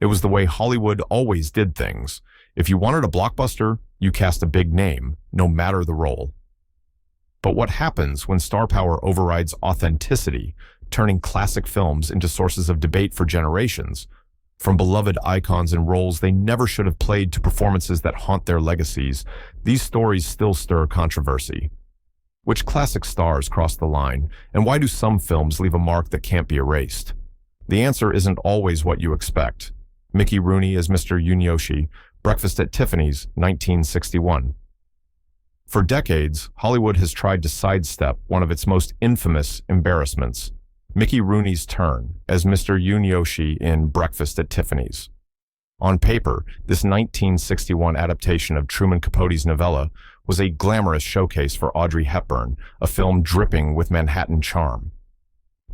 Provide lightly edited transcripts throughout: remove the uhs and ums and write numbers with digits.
It was the way Hollywood always did things. If you wanted a blockbuster, you cast a big name, no matter the role. But what happens when star power overrides authenticity, turning classic films into sources of debate for generations? From beloved icons and roles they never should have played to performances that haunt their legacies, these stories still stir controversy. Which classic stars cross the line, and why do some films leave a mark that can't be erased? The answer isn't always what you expect. Mickey Rooney as Mr. Yunioshi, Breakfast at Tiffany's, 1961. For decades, Hollywood has tried to sidestep one of its most infamous embarrassments, Mickey Rooney's turn as Mr. Yunioshi in Breakfast at Tiffany's. On paper, this 1961 adaptation of Truman Capote's novella was a glamorous showcase for Audrey Hepburn, a film dripping with Manhattan charm.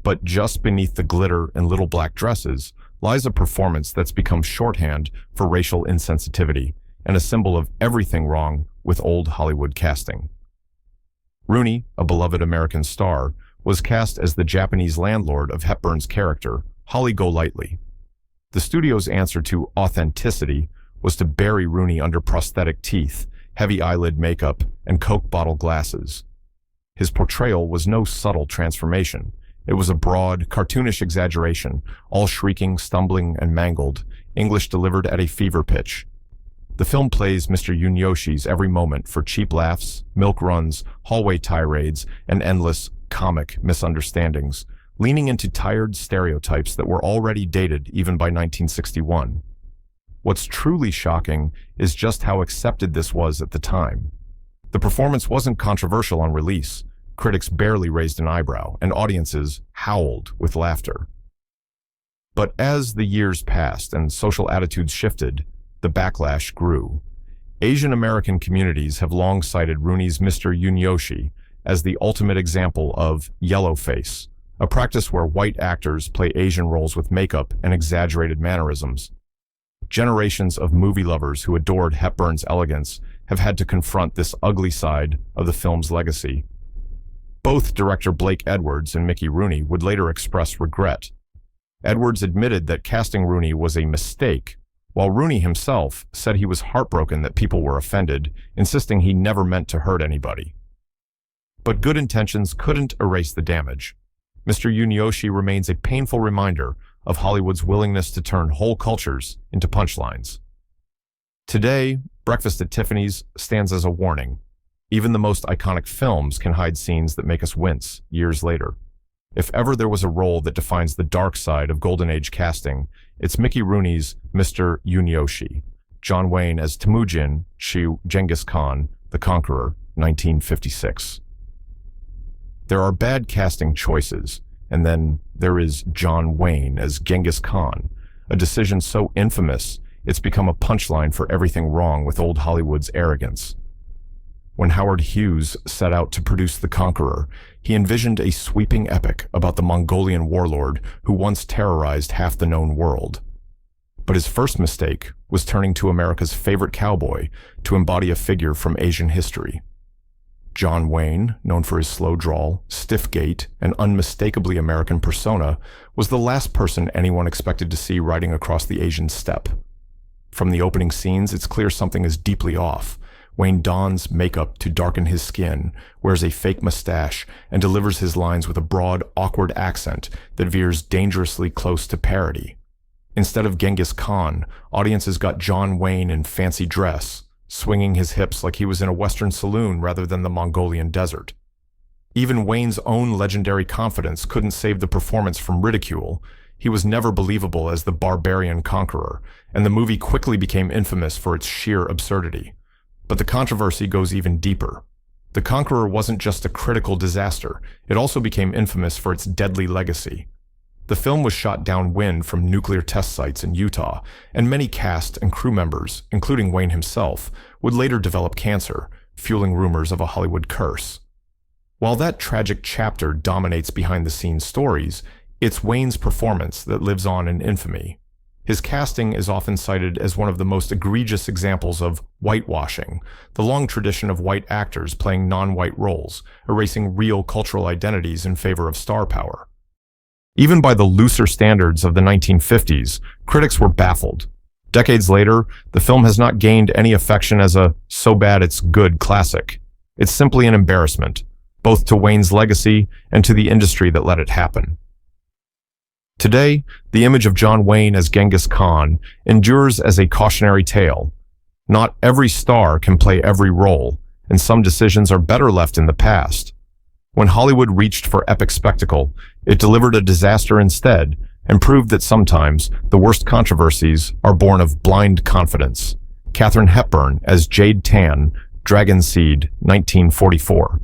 But just beneath the glitter and little black dresses lies a performance that's become shorthand for racial insensitivity and a symbol of everything wrong with old Hollywood casting. Rooney, a beloved American star, was cast as the Japanese landlord of Hepburn's character, Holly Golightly. The studio's answer to authenticity was to bury Rooney under prosthetic teeth, heavy eyelid makeup, and Coke bottle glasses. His portrayal was no subtle transformation. It was a broad, cartoonish exaggeration, all shrieking, stumbling, and mangled, English delivered at a fever pitch. The film plays Mr. Yunioshi's every moment for cheap laughs, milk runs, hallway tirades, and endless comic misunderstandings, leaning into tired stereotypes that were already dated even by 1961. What's truly shocking is just how accepted this was at the time. The performance wasn't controversial on release. Critics barely raised an eyebrow, and audiences howled with laughter. But as the years passed and social attitudes shifted, the backlash grew. Asian American communities have long cited Rooney's Mr. Yunioshi as the ultimate example of yellowface, a practice where white actors play Asian roles with makeup and exaggerated mannerisms. Generations of movie lovers who adored Hepburn's elegance have had to confront this ugly side of the film's legacy. Both director Blake Edwards and Mickey Rooney would later express regret. Edwards admitted that casting Rooney was a mistake, while Rooney himself said he was heartbroken that people were offended, insisting he never meant to hurt anybody. But good intentions couldn't erase the damage. Mr. Yunioshi remains a painful reminder of Hollywood's willingness to turn whole cultures into punchlines. Today, Breakfast at Tiffany's stands as a warning. Even the most iconic films can hide scenes that make us wince years later. If ever there was a role that defines the dark side of Golden Age casting, it's Mickey Rooney's Mr. Yunioshi, John Wayne as Temujin Shu Genghis Khan, the Conqueror, 1956. There are bad casting choices, and then there is John Wayne as Genghis Khan, a decision so infamous it's become a punchline for everything wrong with old Hollywood's arrogance. When Howard Hughes set out to produce The Conqueror, he envisioned a sweeping epic about the Mongolian warlord who once terrorized half the known world. But his first mistake was turning to America's favorite cowboy to embody a figure from Asian history. John Wayne, known for his slow drawl, stiff gait, and unmistakably American persona, was the last person anyone expected to see riding across the Asian steppe. From the opening scenes, it's clear something is deeply off. Wayne dons makeup to darken his skin, wears a fake mustache, and delivers his lines with a broad, awkward accent that veers dangerously close to parody. Instead of Genghis Khan, audiences got John Wayne in fancy dress, swinging his hips like he was in a Western saloon rather than the Mongolian desert. Even Wayne's own legendary confidence couldn't save the performance from ridicule. He was never believable as the barbarian conqueror, and the movie quickly became infamous for its sheer absurdity. But the controversy goes even deeper. The Conqueror wasn't just a critical disaster, it also became infamous for its deadly legacy. The film was shot downwind from nuclear test sites in Utah, and many cast and crew members, including Wayne himself, would later develop cancer, fueling rumors of a Hollywood curse. While that tragic chapter dominates behind-the-scenes stories, it's Wayne's performance that lives on in infamy. His casting is often cited as one of the most egregious examples of whitewashing, the long tradition of white actors playing non-white roles, erasing real cultural identities in favor of star power. Even by the looser standards of the 1950s, critics were baffled. Decades later, the film has not gained any affection as a so bad it's good classic. It's simply an embarrassment, both to Wayne's legacy and to the industry that let it happen. Today, the image of John Wayne as Genghis Khan endures as a cautionary tale. Not every star can play every role, and some decisions are better left in the past. When Hollywood reached for epic spectacle, it delivered a disaster instead, and proved that sometimes the worst controversies are born of blind confidence. Katharine Hepburn as Jade Tan, Dragon Seed, 1944.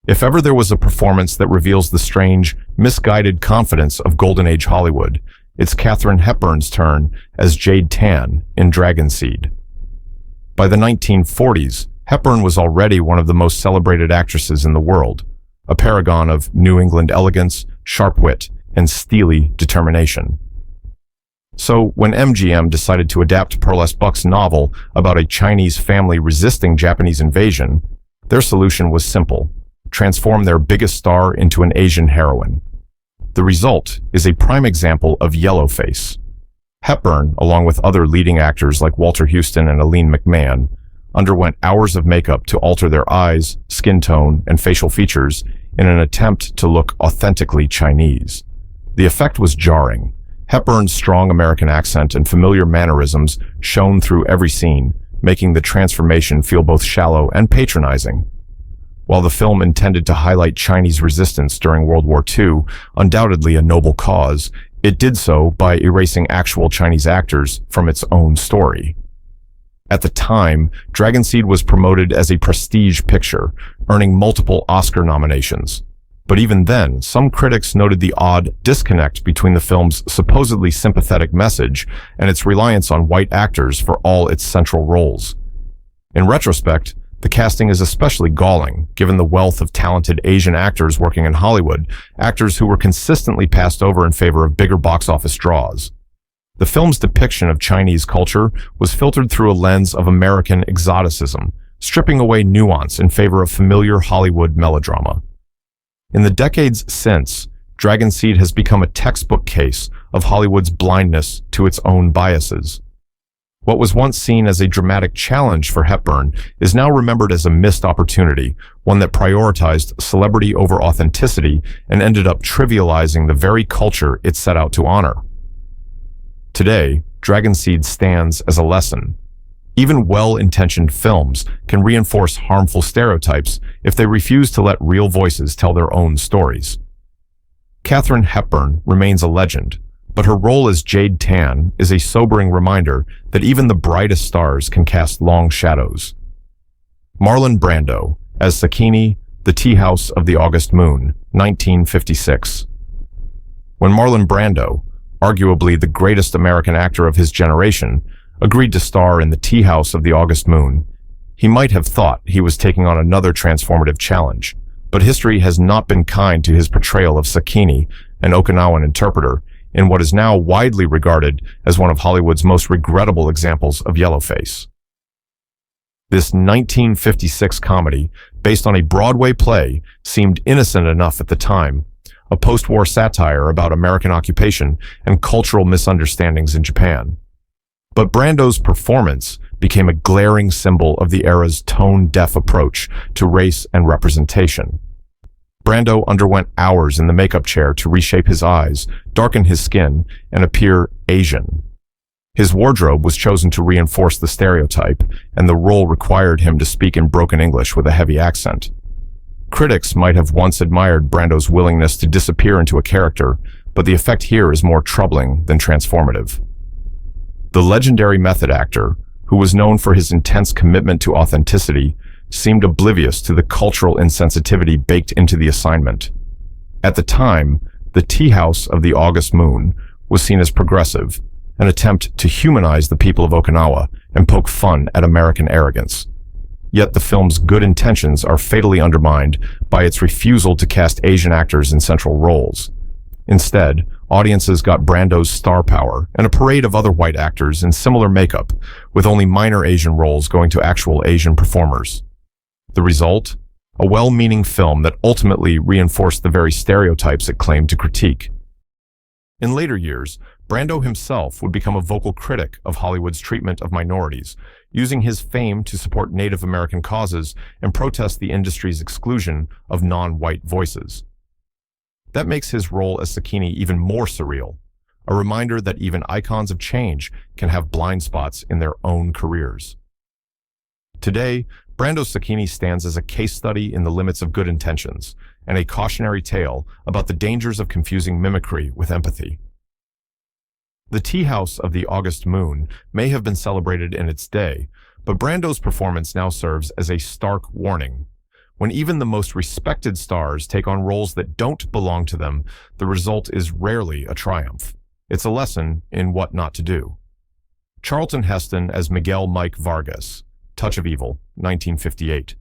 If ever there was a performance that reveals the strange, misguided confidence of Golden Age Hollywood, it's Katharine Hepburn's turn as Jade Tan in Dragon Seed. By the 1940s, Hepburn was already one of the most celebrated actresses in the world, a paragon of New England elegance, sharp wit, and steely determination. So, when MGM decided to adapt Pearl S. Buck's novel about a Chinese family resisting Japanese invasion, their solution was simple: transform their biggest star into an Asian heroine. The result is a prime example of yellowface. Hepburn, along with other leading actors like Walter Huston and Aline McMahon, underwent hours of makeup to alter their eyes, skin tone, and facial features in an attempt to look authentically Chinese. The effect was jarring. Hepburn's strong American accent and familiar mannerisms shone through every scene, making the transformation feel both shallow and patronizing. While the film intended to highlight Chinese resistance during World War II, undoubtedly a noble cause, it did so by erasing actual Chinese actors from its own story. At the time, Dragon Seed was promoted as a prestige picture, earning multiple Oscar nominations. But even then, some critics noted the odd disconnect between the film's supposedly sympathetic message and its reliance on white actors for all its central roles. In retrospect, the casting is especially galling, given the wealth of talented Asian actors working in Hollywood, actors who were consistently passed over in favor of bigger box office draws. The film's depiction of Chinese culture was filtered through a lens of American exoticism, stripping away nuance in favor of familiar Hollywood melodrama. In the decades since, Dragon Seed has become a textbook case of Hollywood's blindness to its own biases. What was once seen as a dramatic challenge for Hepburn is now remembered as a missed opportunity, one that prioritized celebrity over authenticity and ended up trivializing the very culture it set out to honor. Today, Dragon Seed stands as a lesson. Even well-intentioned films can reinforce harmful stereotypes if they refuse to let real voices tell their own stories. Katharine Hepburn remains a legend, but her role as Jade Tan is a sobering reminder that even the brightest stars can cast long shadows. Marlon Brando as Sakini, the Tea House of the August Moon, 1956. When Marlon Brando, arguably the greatest American actor of his generation, agreed to star in the Tea House of the August Moon, he might have thought he was taking on another transformative challenge, but history has not been kind to his portrayal of Sakini, an Okinawan interpreter, in what is now widely regarded as one of Hollywood's most regrettable examples of yellowface. This 1956 comedy, based on a Broadway play, seemed innocent enough at the time, a post-war satire about American occupation and cultural misunderstandings in Japan. But Brando's performance became a glaring symbol of the era's tone-deaf approach to race and representation. Brando underwent hours in the makeup chair to reshape his eyes, darken his skin, and appear Asian. His wardrobe was chosen to reinforce the stereotype, and the role required him to speak in broken English with a heavy accent. Critics might have once admired Brando's willingness to disappear into a character, but the effect here is more troubling than transformative. The legendary method actor, who was known for his intense commitment to authenticity, seemed oblivious to the cultural insensitivity baked into the assignment. At the time, the Tea House of the August Moon was seen as progressive, an attempt to humanize the people of Okinawa and poke fun at American arrogance. Yet the film's good intentions are fatally undermined by its refusal to cast Asian actors in central roles. Instead, audiences got Brando's star power and a parade of other white actors in similar makeup, with only minor Asian roles going to actual Asian performers. The result? A well-meaning film that ultimately reinforced the very stereotypes it claimed to critique. In later years, Brando himself would become a vocal critic of Hollywood's treatment of minorities, using his fame to support Native American causes and protest the industry's exclusion of non-white voices. That makes his role as Sakini even more surreal, a reminder that even icons of change can have blind spots in their own careers. Today, Brando's Sakini stands as a case study in the limits of good intentions and a cautionary tale about the dangers of confusing mimicry with empathy. The tea house of the August moon may have been celebrated in its day, but Brando's performance now serves as a stark warning. When even the most respected stars take on roles that don't belong to them, the result is rarely a triumph. It's a lesson in what not to do. Charlton Heston as Miguel Mike Vargas, Touch of Evil, 1958.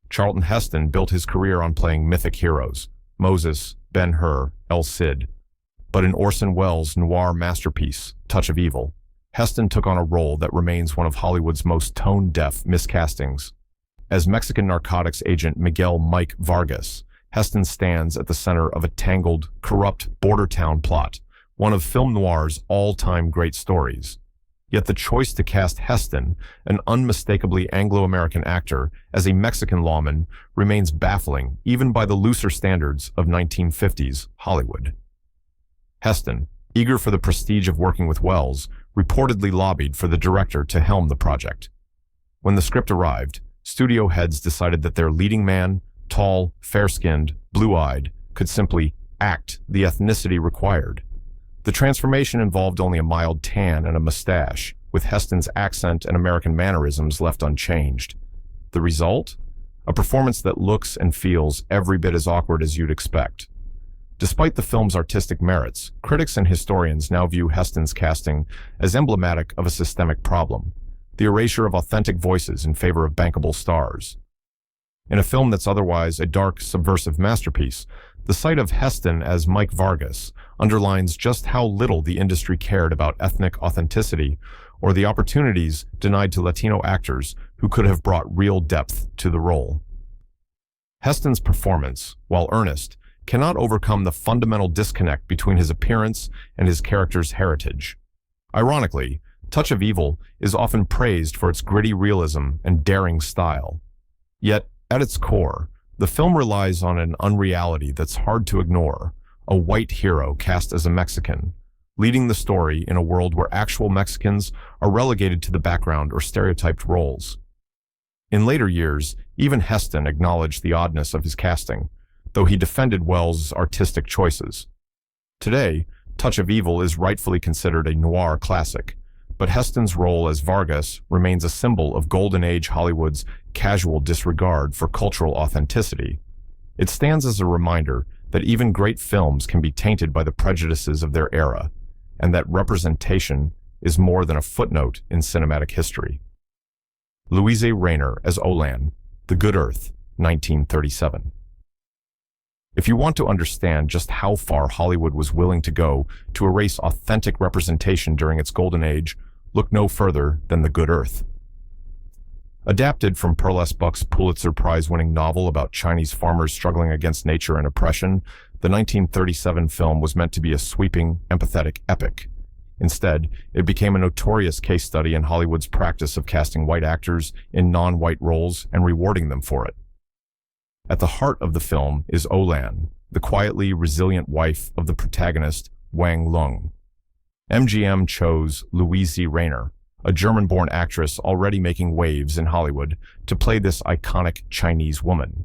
Charlton Heston built his career on playing mythic heroes, Moses, Ben-Hur, El Cid. But in Orson Welles' noir masterpiece, Touch of Evil, Heston took on a role that remains one of Hollywood's most tone-deaf miscastings. As Mexican narcotics agent Miguel Mike Vargas, Heston stands at the center of a tangled, corrupt border town plot, one of film noir's all-time great stories. Yet the choice to cast Heston, an unmistakably Anglo-American actor, as a Mexican lawman remains baffling even by the looser standards of 1950s Hollywood. Heston, eager for the prestige of working with Welles, reportedly lobbied for the director to helm the project. When the script arrived, studio heads decided that their leading man, tall, fair-skinned, blue-eyed, could simply act the ethnicity required. The transformation involved only a mild tan and a mustache, with Heston's accent and American mannerisms left unchanged. The result? A performance that looks and feels every bit as awkward as you'd expect. Despite the film's artistic merits, critics and historians now view Heston's casting as emblematic of a systemic problem, the erasure of authentic voices in favor of bankable stars. In a film that's otherwise a dark, subversive masterpiece, the sight of Heston as Mike Vargas underlines just how little the industry cared about ethnic authenticity or the opportunities denied to Latino actors who could have brought real depth to the role. Heston's performance, while earnest, cannot overcome the fundamental disconnect between his appearance and his character's heritage. Ironically, Touch of Evil is often praised for its gritty realism and daring style. Yet, at its core, the film relies on an unreality that's hard to ignore, a white hero cast as a Mexican, leading the story in a world where actual Mexicans are relegated to the background or stereotyped roles. In later years, even Heston acknowledged the oddness of his casting, though he defended Welles' artistic choices. Today, Touch of Evil is rightfully considered a noir classic, but Heston's role as Vargas remains a symbol of Golden Age Hollywood's casual disregard for cultural authenticity. It stands as a reminder that even great films can be tainted by the prejudices of their era, and that representation is more than a footnote in cinematic history. Louise A Rener as Olan, The Good Earth, 1937. If you want to understand just how far Hollywood was willing to go to erase authentic representation during its golden age, look no further than The Good Earth. Adapted from Pearl S. Buck's Pulitzer Prize-winning novel about Chinese farmers struggling against nature and oppression, the 1937 film was meant to be a sweeping, empathetic epic. Instead, it became a notorious case study in Hollywood's practice of casting white actors in non-white roles and rewarding them for it. At the heart of the film is Olan, the quietly resilient wife of the protagonist, Wang Lung. MGM chose Louise A Rener, a German-born actress already making waves in Hollywood, to play this iconic Chinese woman.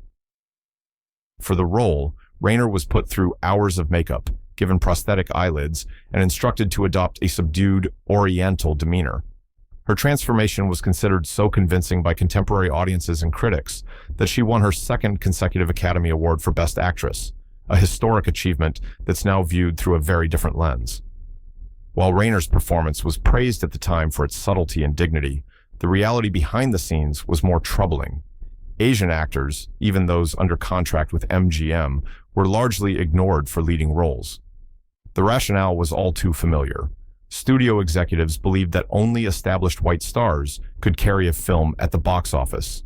For the role, Rener was put through hours of makeup, given prosthetic eyelids, and instructed to adopt a subdued, oriental demeanor. Her transformation was considered so convincing by contemporary audiences and critics that she won her second consecutive Academy Award for Best Actress, a historic achievement that's now viewed through a very different lens. While Rener's performance was praised at the time for its subtlety and dignity, the reality behind the scenes was more troubling. Asian actors, even those under contract with MGM, were largely ignored for leading roles. The rationale was all too familiar. Studio executives believed that only established white stars could carry a film at the box office.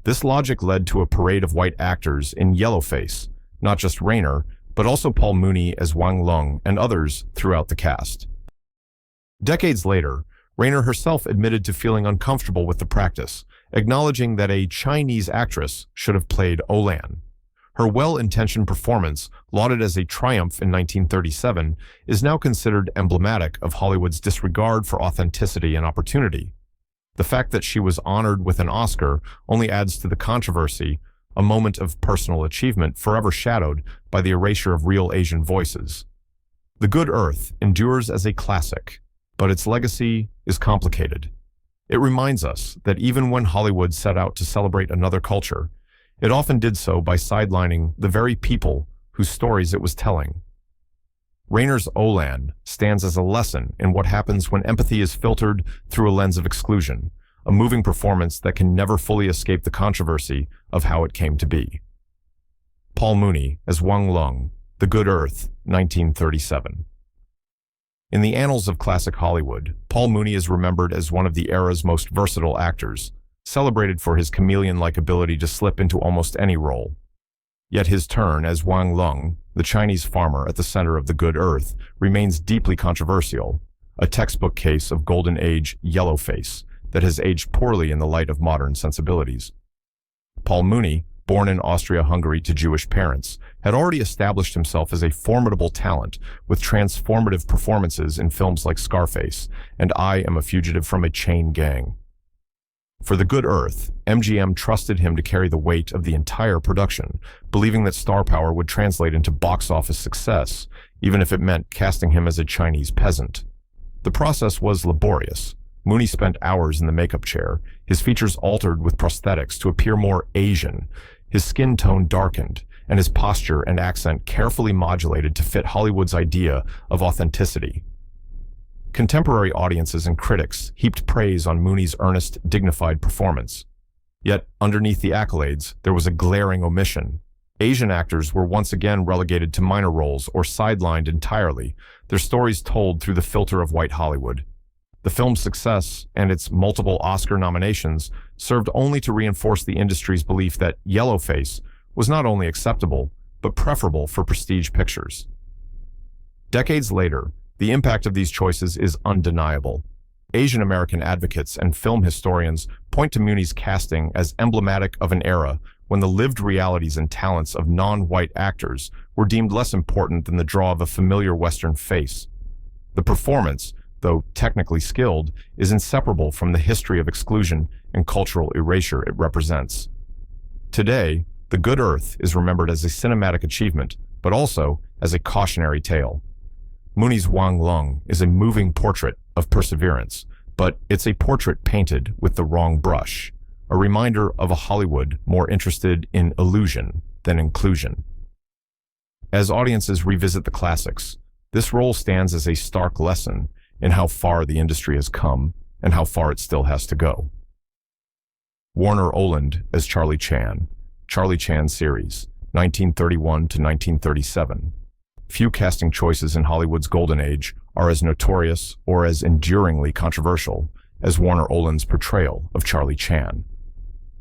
This logic led to a parade of white actors in yellowface, not just Rener, but also Paul Mooney as Wang Lung and others throughout the cast. Decades later, Rener herself admitted to feeling uncomfortable with the practice, acknowledging that a Chinese actress should have played Olan. Her well-intentioned performance, lauded as a triumph in 1937, is now considered emblematic of Hollywood's disregard for authenticity and opportunity. The fact that she was honored with an Oscar only adds to the controversy, a moment of personal achievement forever shadowed by the erasure of real Asian voices. The Good Earth endures as a classic, but its legacy is complicated. It reminds us that even when Hollywood set out to celebrate another culture, it often did so by sidelining the very people whose stories it was telling. Rener's Olan stands as a lesson in what happens when empathy is filtered through a lens of exclusion, a moving performance that can never fully escape the controversy of how it came to be. Paul Mooney as Wang Lung, The Good Earth, 1937. In the annals of classic Hollywood, Paul Mooney is remembered as one of the era's most versatile actors, celebrated for his chameleon-like ability to slip into almost any role. Yet his turn as Wang Lung, the Chinese farmer at the center of The Good Earth, remains deeply controversial, a textbook case of Golden Age yellowface that has aged poorly in the light of modern sensibilities. Paul Mooney, born in Austria-Hungary to Jewish parents, had already established himself as a formidable talent with transformative performances in films like Scarface and I Am a Fugitive from a Chain Gang. For The Good Earth, MGM trusted him to carry the weight of the entire production, believing that star power would translate into box office success, even if it meant casting him as a Chinese peasant. The process was laborious. Mooney spent hours in the makeup chair, his features altered with prosthetics to appear more Asian, his skin tone darkened, and his posture and accent carefully modulated to fit Hollywood's idea of authenticity. Contemporary audiences and critics heaped praise on Mooney's earnest, dignified performance. Yet, underneath the accolades, there was a glaring omission. Asian actors were once again relegated to minor roles or sidelined entirely, their stories told through the filter of white Hollywood. The film's success and its multiple Oscar nominations served only to reinforce the industry's belief that yellowface was not only acceptable, but preferable for prestige pictures. Decades later, the impact of these choices is undeniable. Asian American advocates and film historians point to Mooney's casting as emblematic of an era when the lived realities and talents of non-white actors were deemed less important than the draw of a familiar Western face. The performance, though technically skilled, is inseparable from the history of exclusion and cultural erasure it represents. Today, The Good Earth is remembered as a cinematic achievement, but also as a cautionary tale. Mooney's Wang Lung is a moving portrait of perseverance, but it's a portrait painted with the wrong brush, a reminder of a Hollywood more interested in illusion than inclusion. As audiences revisit the classics, this role stands as a stark lesson in how far the industry has come and how far it still has to go. Warner Oland as Charlie Chan, Charlie Chan series, 1931 to 1937. Few casting choices in Hollywood's golden age are as notorious or as enduringly controversial as Warner Oland's portrayal of Charlie Chan.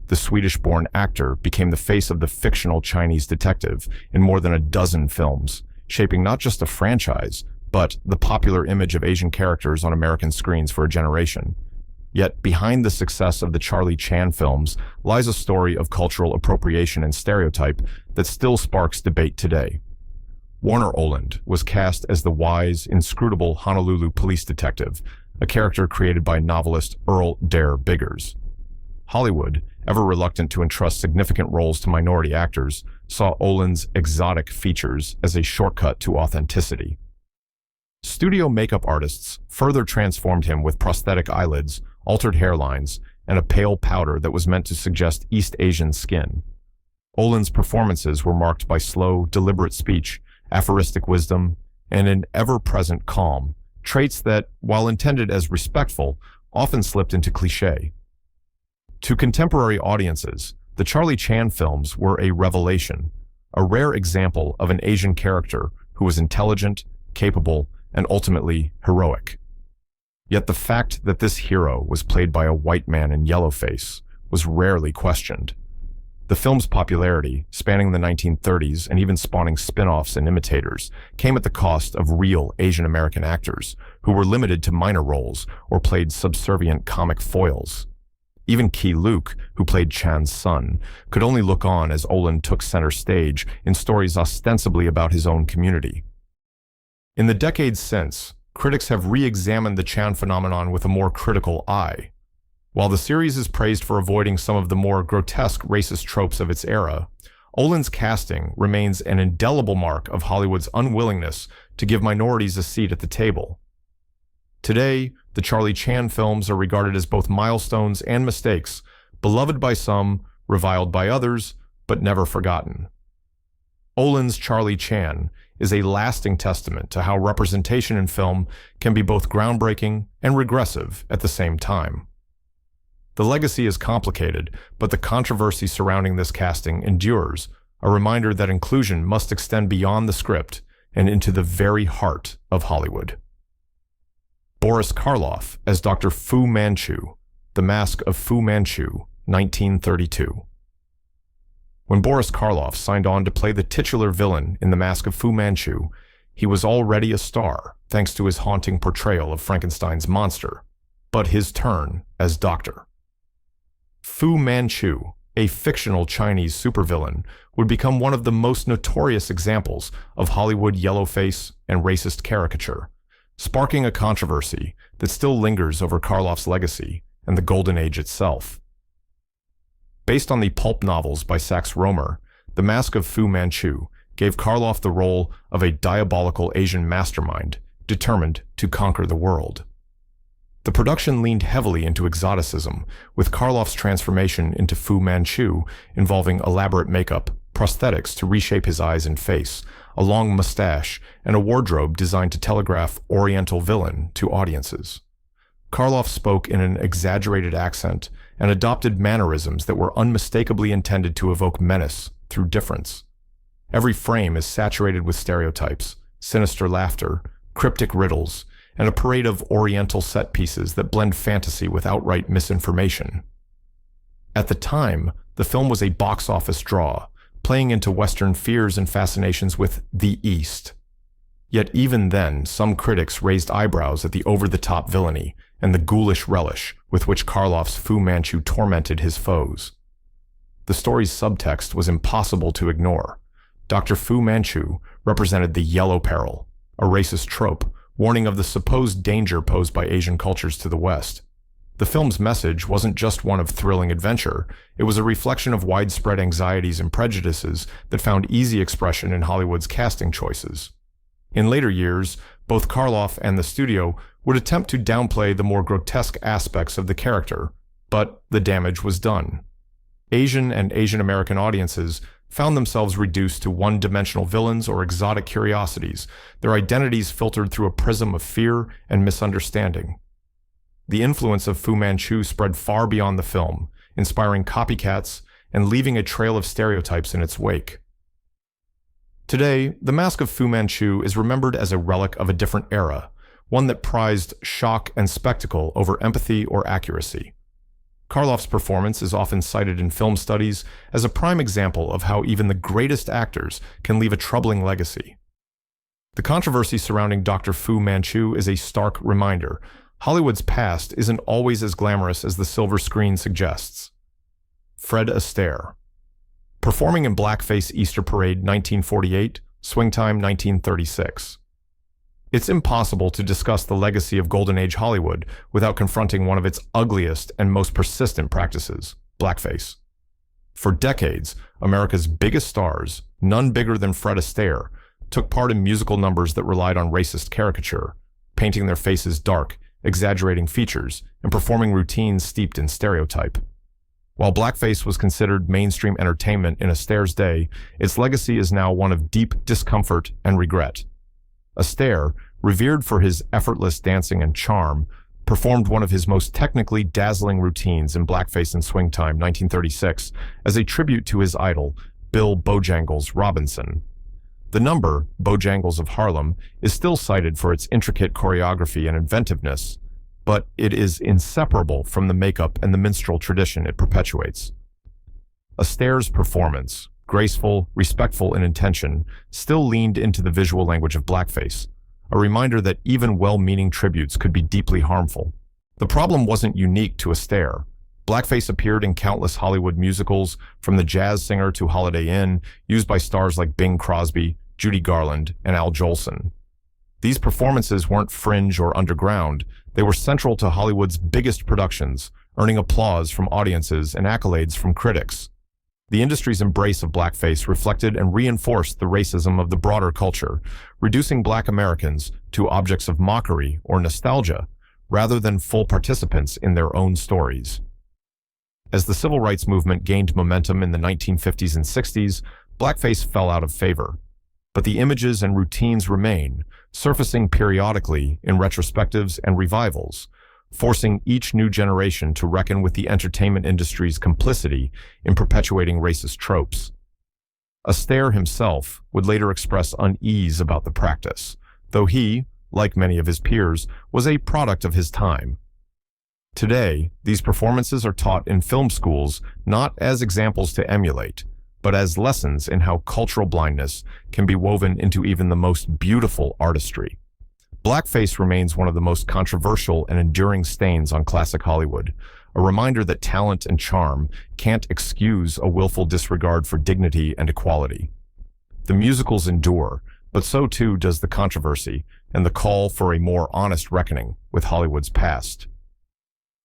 The Swedish-born actor became the face of the fictional Chinese detective in more than a dozen films, shaping not just a franchise, but the popular image of Asian characters on American screens for a generation. Yet behind the success of the Charlie Chan films lies a story of cultural appropriation and stereotype that still sparks debate today. Warner Oland was cast as the wise, inscrutable Honolulu police detective, a character created by novelist Earl Dare Biggers. Hollywood, ever reluctant to entrust significant roles to minority actors, saw Oland's exotic features as a shortcut to authenticity. Studio makeup artists further transformed him with prosthetic eyelids, altered hairlines, and a pale powder that was meant to suggest East Asian skin. Oland's performances were marked by slow, deliberate speech, aphoristic wisdom, and an ever-present calm, traits that, while intended as respectful, often slipped into cliché. To contemporary audiences, the Charlie Chan films were a revelation, a rare example of an Asian character who was intelligent, capable, and ultimately heroic. Yet the fact that this hero was played by a white man in yellowface was rarely questioned. The film's popularity, spanning the 1930s and even spawning spin-offs and imitators, came at the cost of real Asian American actors, who were limited to minor roles or played subservient comic foils. Even Key Luke, who played Chan's son, could only look on as Olan took center stage in stories ostensibly about his own community. In the decades since, critics have re-examined the Chan phenomenon with a more critical eye. While the series is praised for avoiding some of the more grotesque racist tropes of its era, Olan's casting remains an indelible mark of Hollywood's unwillingness to give minorities a seat at the table. Today, the Charlie Chan films are regarded as both milestones and mistakes, beloved by some, reviled by others, but never forgotten. Olan's Charlie Chan is a lasting testament to how representation in film can be both groundbreaking and regressive at the same time. The legacy is complicated, but the controversy surrounding this casting endures, a reminder that inclusion must extend beyond the script and into the very heart of Hollywood. Boris Caroff as Dr. Fu Manchu, The Mask of Fu Manchu, 1932. When Boris Caroff signed on to play the titular villain in The Mask of Fu Manchu, he was already a star thanks to his haunting portrayal of Frankenstein's monster, but his turn as Doctor. Fu Manchu, a fictional Chinese supervillain, would become one of the most notorious examples of Hollywood yellowface and racist caricature, sparking a controversy that still lingers over Caroff's legacy and the Golden Age itself. Based on the pulp novels by Sax Rohmer, The Mask of Fu Manchu gave Caroff the role of a diabolical Asian mastermind determined to conquer the world. The production leaned heavily into exoticism, with Caroff's transformation into Fu Manchu involving elaborate makeup, prosthetics to reshape his eyes and face, a long mustache, and a wardrobe designed to telegraph Oriental villain to audiences. Caroff spoke in an exaggerated accent and adopted mannerisms that were unmistakably intended to evoke menace through difference. Every frame is saturated with stereotypes, sinister laughter, cryptic riddles, and a parade of Oriental set pieces that blend fantasy with outright misinformation. At the time, the film was a box office draw, playing into Western fears and fascinations with the East. Yet even then, some critics raised eyebrows at the over-the-top villainy and the ghoulish relish with which Caroff's Fu Manchu tormented his foes. The story's subtext was impossible to ignore. Dr. Fu Manchu represented the Yellow Peril, a racist trope warning of the supposed danger posed by Asian cultures to the West. The film's message wasn't just one of thrilling adventure, it was a reflection of widespread anxieties and prejudices that found easy expression in Hollywood's casting choices. In later years, both Caroff and the studio would attempt to downplay the more grotesque aspects of the character, but the damage was done. Asian and Asian American audiences found themselves reduced to one-dimensional villains or exotic curiosities, their identities filtered through a prism of fear and misunderstanding. The influence of Fu Manchu spread far beyond the film, inspiring copycats and leaving a trail of stereotypes in its wake. Today, The Mask of Fu Manchu is remembered as a relic of a different era, one that prized shock and spectacle over empathy or accuracy. Caroff's performance is often cited in film studies as a prime example of how even the greatest actors can leave a troubling legacy. The controversy surrounding Dr. Fu Manchu is a stark reminder. Hollywood's past isn't always as glamorous as the silver screen suggests. Fred Astaire. Performing in blackface Easter Parade 1948, Swingtime 1936. It's impossible to discuss the legacy of Golden Age Hollywood without confronting one of its ugliest and most persistent practices, blackface. For decades, America's biggest stars, none bigger than Fred Astaire, took part in musical numbers that relied on racist caricature, painting their faces dark, exaggerating features, and performing routines steeped in stereotype. While blackface was considered mainstream entertainment in Astaire's day, its legacy is now one of deep discomfort and regret. Astaire, revered for his effortless dancing and charm, performed one of his most technically dazzling routines in blackface in Swingtime 1936 as a tribute to his idol, Bill Bojangles Robinson. The number, Bojangles of Harlem, is still cited for its intricate choreography and inventiveness, but it is inseparable from the makeup and the minstrel tradition it perpetuates. Astaire's performance, graceful, respectful in intention, still leaned into the visual language of blackface, a reminder that even well-meaning tributes could be deeply harmful. The problem wasn't unique to Astaire. Blackface appeared in countless Hollywood musicals, from The Jazz Singer to Holiday Inn, used by stars like Bing Crosby, Judy Garland, and Al Jolson. These performances weren't fringe or underground. They were central to Hollywood's biggest productions, earning applause from audiences and accolades from critics. The industry's embrace of blackface reflected and reinforced the racism of the broader culture, reducing Black Americans to objects of mockery or nostalgia, rather than full participants in their own stories. As the civil rights movement gained momentum in the 1950s and 60s, blackface fell out of favor. But the images and routines remain, surfacing periodically in retrospectives and revivals, forcing each new generation to reckon with the entertainment industry's complicity in perpetuating racist tropes. Astaire himself would later express unease about the practice, though he, like many of his peers, was a product of his time. Today, these performances are taught in film schools not as examples to emulate, but as lessons in how cultural blindness can be woven into even the most beautiful artistry. Blackface remains one of the most controversial and enduring stains on classic Hollywood, a reminder that talent and charm can't excuse a willful disregard for dignity and equality. The musicals endure, but so too does the controversy and the call for a more honest reckoning with Hollywood's past.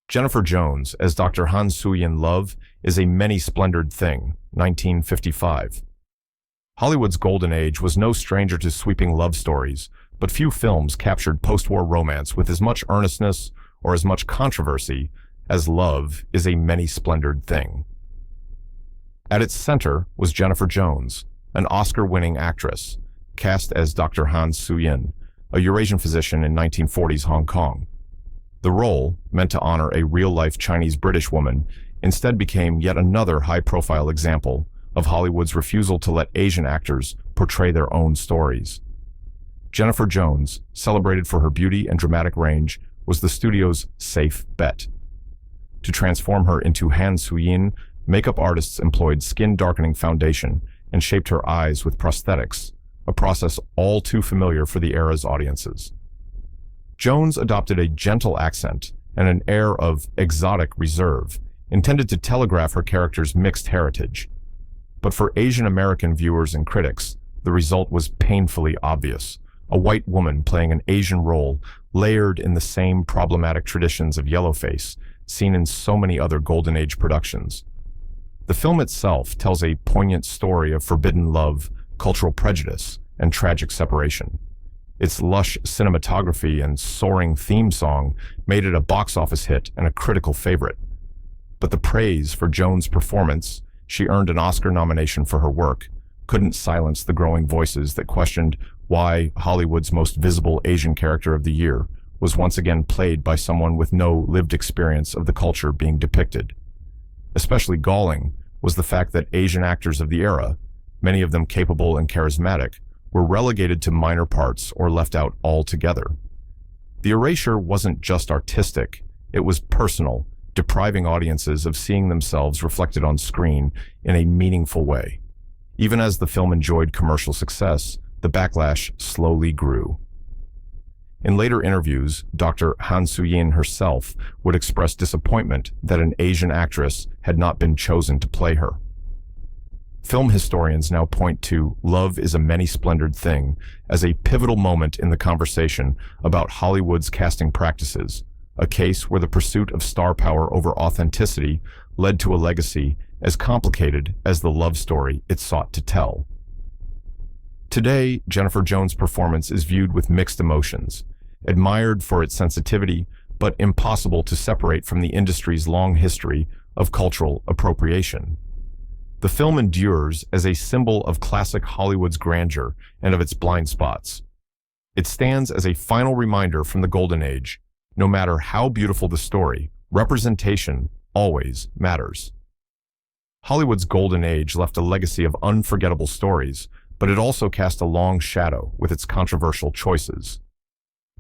Jennifer Jones as Dr. Han Soo-yin Love is a many-splendored thing, 1955. Hollywood's golden age was no stranger to sweeping love stories, but few films captured post-war romance with as much earnestness or as much controversy as Love is a many-splendored thing. At its center was Jennifer Jones, an Oscar-winning actress, cast as Dr. Han Soo-yin, a Eurasian physician in 1940s Hong Kong. The role, meant to honor a real-life Chinese-British woman, instead became yet another high-profile example of Hollywood's refusal to let Asian actors portray their own stories. Jennifer Jones, celebrated for her beauty and dramatic range, was the studio's safe bet. To transform her into Han Soo-yin, makeup artists employed skin-darkening foundation and shaped her eyes with prosthetics, a process all too familiar for the era's audiences. Jones adopted a gentle accent and an air of exotic reserve, intended to telegraph her character's mixed heritage. But for Asian American viewers and critics, the result was painfully obvious. A white woman playing an Asian role, layered in the same problematic traditions of yellowface, seen in so many other Golden Age productions. The film itself tells a poignant story of forbidden love, cultural prejudice, and tragic separation. Its lush cinematography and soaring theme song made it a box office hit and a critical favorite. But the praise for Jones' performance, she earned an Oscar nomination for her work, couldn't silence the growing voices that questioned why Hollywood's most visible Asian character of the year was once again played by someone with no lived experience of the culture being depicted. Especially galling was the fact that Asian actors of the era, many of them capable and charismatic, were relegated to minor parts or left out altogether. The erasure wasn't just artistic, it was personal, depriving audiences of seeing themselves reflected on screen in a meaningful way. Even as the film enjoyed commercial success, the backlash slowly grew. In later interviews, Dr. Han Soo-yin herself would express disappointment that an Asian actress had not been chosen to play her. Film historians now point to Love is a Many-Splendored Thing as a pivotal moment in the conversation about Hollywood's casting practices, a case where the pursuit of star power over authenticity led to a legacy as complicated as the love story it sought to tell. Today, Jennifer Jones' performance is viewed with mixed emotions, admired for its sensitivity, but impossible to separate from the industry's long history of cultural appropriation. The film endures as a symbol of classic Hollywood's grandeur and of its blind spots. It stands as a final reminder from the Golden Age: no matter how beautiful the story, representation always matters. Hollywood's Golden Age left a legacy of unforgettable stories, but it also cast a long shadow with its controversial choices.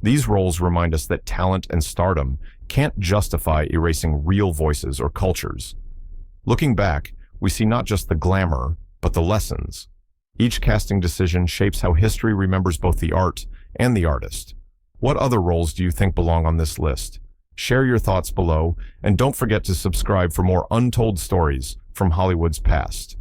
These roles remind us that talent and stardom can't justify erasing real voices or cultures. Looking back, we see not just the glamour, but the lessons. Each casting decision shapes how history remembers both the art and the artist. What other roles do you think belong on this list? Share your thoughts below, and don't forget to subscribe for more untold stories from Hollywood's past.